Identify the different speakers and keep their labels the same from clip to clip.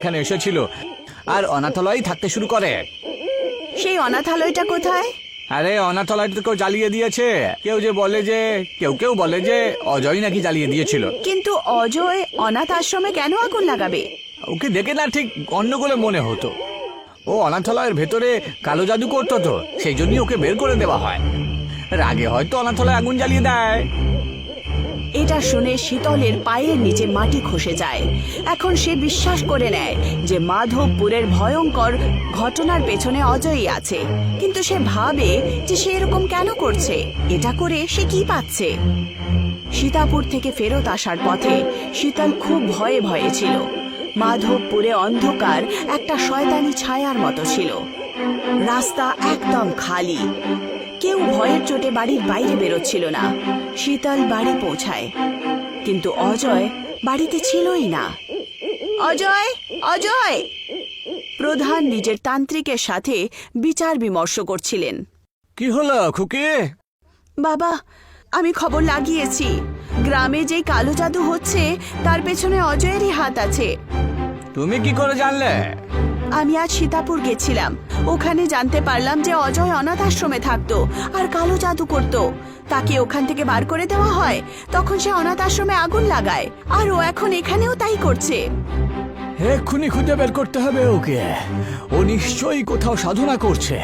Speaker 1: এখানে এসেছিল আর অনাথালয় থাকতে শুরু করে।
Speaker 2: সেই অনাথালয়টা কোথায়?
Speaker 1: আরে অনাথালয়টা কেউ জ্বালিয়ে দিয়েছে। কেউ বলে যে অজয় নাকি জ্বালিয়ে দিয়েছিল।
Speaker 2: কিন্তু অজয় অনাথ আশ্রমে কেন আগুন লাগাবে?
Speaker 1: ওকে দেখে না ঠিক অন্যগুলো মনে হতো। ও অনাথালয়ের ভেতরে কালো জাদু করতো, তো সেই জন্যই ওকে বের করে দেওয়া হয়। রাগে হয়তো অনাথালয় আগুন জ্বালিয়ে দেয়।
Speaker 2: এটা শুনে শীতলের পায়ের নিচে মাটি খসে যায়। এখন সে বিশ্বাস করে নেয় যে মাধবপুরের ভয়ঙ্কর ঘটনার পেছনে অজয়ই আছে। কিন্তু সে ভাবে যে সে এরকম কেন করছে, এটা করে সে কি পাচ্ছে। সীতাপুর থেকে ফেরত আসার পথে শীতল খুব ভয়ে ভয়ে ছিল। মাধবপুরে অন্ধকার একটা শয়তানি ছায়ার মতো ছিল। রাস্তা একদম খালি, কেউ ভয়ের চোটে বাড়ির বাইরে বেরোচ্ছিল না। শীতল বাড়ি পৌঁছায়, কিন্তু অজয় বাড়িতে ছিলই না। অজয়, অজয়! প্রধান নিজের তান্ত্রিকের সাথে বিচার বিমর্শ করছিলেন।
Speaker 1: কি হলো খুকি?
Speaker 2: বাবা, আমি খবর লাগিয়েছি, গ্রামে যে কালো জাদু হচ্ছে তার পেছনে অজয়েরই হাত আছে।
Speaker 1: তুমি কি করে জানলে?
Speaker 2: আমি আজ সীতাপুর গেছিলাম, ওখানে জানতে পারলাম যে অজয় অনাথ আশ্রমে থাকতো আর কালো জাদু করত। তাকে ওখান থেকে বার করে দেওয়া হয়, তখন সে অনাথ আশ্রমে আগুন লাগায়, আর ও এখন এখানেও তাই করছে।
Speaker 1: এক্ষুনি খুঁজে বের করতে হবে ওকে। ও নিশ্চয়ই কোথাও সাধনা করছে।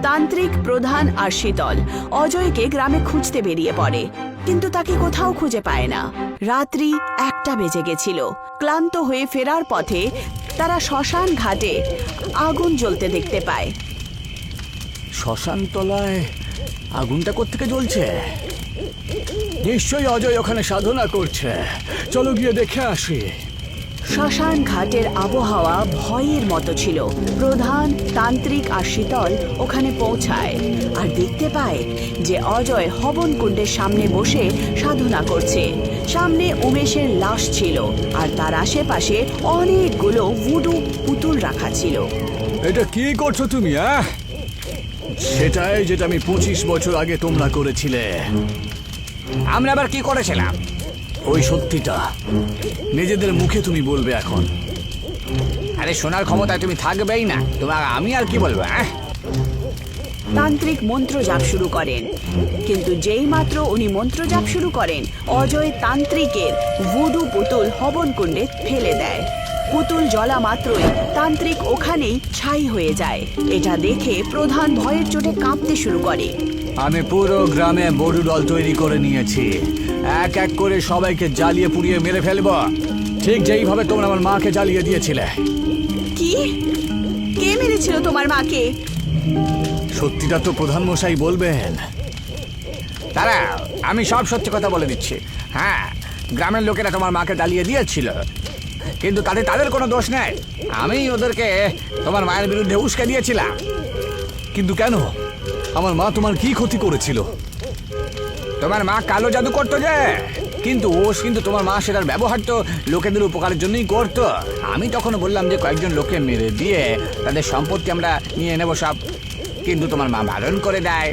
Speaker 2: তান্ত্রিক, প্রধান আর শীতল অজয়কে গ্রামে খুঁজতে বেরিয়ে পড়ে, কিন্তু তাকে কোথাও খুঁজে পায় না। রাত্রি 1টা বেজে গেছিল। ক্লান্ত হয়ে ফেরার পথে তারা শ্মশান ঘাটে আগুন জ্বলতে দেখতে পায়।
Speaker 1: শ্মশান তলায় আগুনটা কোত্থেকে জ্বলছে? নিশ্চয়ই অজয় ওখানে সাধনা করছে। চলো গিয়ে দেখে আসি।
Speaker 2: শ্মশান ঘাটের আবহাওয়া ভয়ের মতো ছিল। প্রধান, তান্ত্রিক আর শীতল ওখানে পৌঁছায় আর দেখতে পায় যে অজয় হবন কুণ্ডের সামনে বসে সাধনা করছে। সামনে উমেশের লাশ ছিল আর তার আশেপাশে অনেকগুলো ভুডু পুতুল রাখা ছিল।
Speaker 1: এটা কি করছো তুমি? সেটাই যেটা আমি 25 বছর আগে তোমরা করেছিলে। আমরা আবার কি করেছিলাম? ওই সত্যিটা নিজেদের মুখে তুমি বলবে এখন। আরে শোনার ক্ষমতায় তুমি থাকবেই না, তোমার আমি আর কি বলবো?
Speaker 2: তান্ত্রিক মন্ত্র জাপ শুরু করেন, কিন্তু যেই মাত্র উনি মন্ত্র জাপ শুরু করেন, অজয় তান্ত্রিকের ভুডু পুতুল হবন কুণ্ডে ফেলে দেয়। পুতুল জ্বলা মাত্রই তান্ত্রিক ওখানেই ছাই হয়ে যায়। এটা দেখে প্রধান ভয়ের চোটে কাঁপতে শুরু করে।
Speaker 1: আমি পুরো গ্রামে বড়ু দল তৈরি করে নিয়েছি। এক এক করে সবাইকে জ্বালিয়ে পুড়িয়ে মেরে ফেলবো, ঠিক যেইভাবে তোমরা আমার মাকে জ্বালিয়ে দিয়েছিলে।
Speaker 2: কি? কে মেরেছিল তোমার মাকে?
Speaker 1: সত্যিটা তো প্রধান মশাই বলবেন। তারা, আমি সব সত্যি কথা বলে দিচ্ছি। হ্যাঁ, গ্রামের লোকেরা তোমার মাকে জ্বালিয়ে দিয়েছিল, কিন্তু তাতে তাদের কোনো দোষ নেই। আমি ওদেরকে তোমার মায়ের বিরুদ্ধে উস্কে দিয়েছিলাম। কিন্তু কেন? আমার মা তোমার কি ক্ষতি করেছিল? তোমার মা কালো জাদু করতো যে, কিন্তু তোমার মা সেটার ব্যবহার তো লোকেদের উপকারের জন্যই করতো। আমি তখন বললাম যে কয়েকজন লোককে মেরে দিয়ে তাদের সম্পত্তি আমরা নিয়ে নেবো সব, কিন্তু তোমার মা বারণ করে দেয়।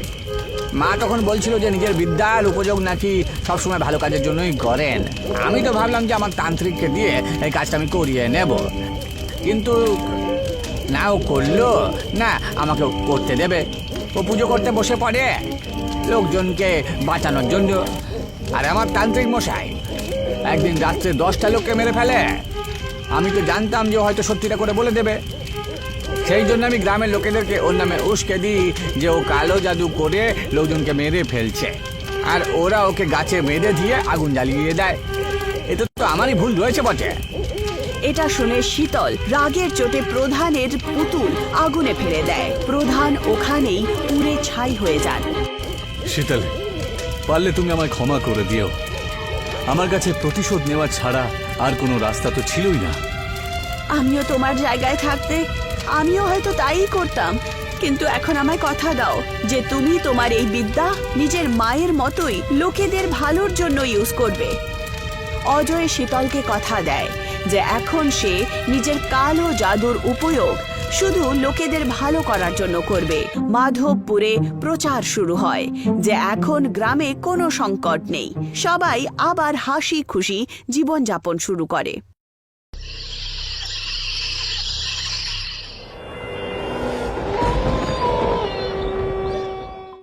Speaker 1: মা তখন বলছিল যে নিজের বিদ্যার উপযোগ নাকি সবসময় ভালো কাজের জন্যই করেন। আমি তো ভাবলাম যে আমার তান্ত্রিককে দিয়ে এই কাজটা আমি করিয়ে নেব, কিন্তু না, ও করলো না, আমাকে করতে দেবে। ও পুজো করতে বসে পড়ে লোকজনকে বাঁচানোর জন্য। আর আমার তান্ত্রিক মশাই একদিন রাত্রে 10টা লোককে মেরে ফেলে। আমি তো জানতাম যে হয়তো সত্যিটা করে বলে দেবে, সেই জন্য আমি গ্রামের লোকেদেরকে ওর নামে উস্কে দিই যে ও কালো জাদু করে লোকজনকে মেরে ফেলছে, আর ওরা ওকে গাছে বেঁধে দিয়ে আগুন জ্বালিয়ে দেয়। এটা তো আমারই ভুল রয়েছে বটে।
Speaker 2: এটা শুনে শীতল রাগের চোটে প্রধানের পুতুল আগুনে ফেলে দেয়। প্রধান ওখানেই পুড়ে ছাই হয়ে যান।
Speaker 1: শীতল, পারলে তুমি আমায় ক্ষমা করে দিও। আমার কাছে প্রতিশোধ নেওয়া ছাড়া আর কোনো রাস্তা তো ছিলই না।
Speaker 2: আমিও তোমার জায়গায় থাকতে আমিও হয়তো তাই করতাম, কিন্তু এখন আমায় কথা দাও যে তুমি তোমার এই বিদ্যা নিজের মায়ের মতোই লোকেদের ভালোর জন্য ইউজ করবে। অজয় শীতলকে কথা দেয় যে এখন সে নিজের কালো জাদুর উপয়োগ শুধু লোকেদের ভালো করার জন্য করবে। মাধবপুরে প্রচার শুরু হয় যে এখন গ্রামে কোনো সংকট নেই, সবাই আবার হাসি খুশি জীবনযাপন শুরু করে।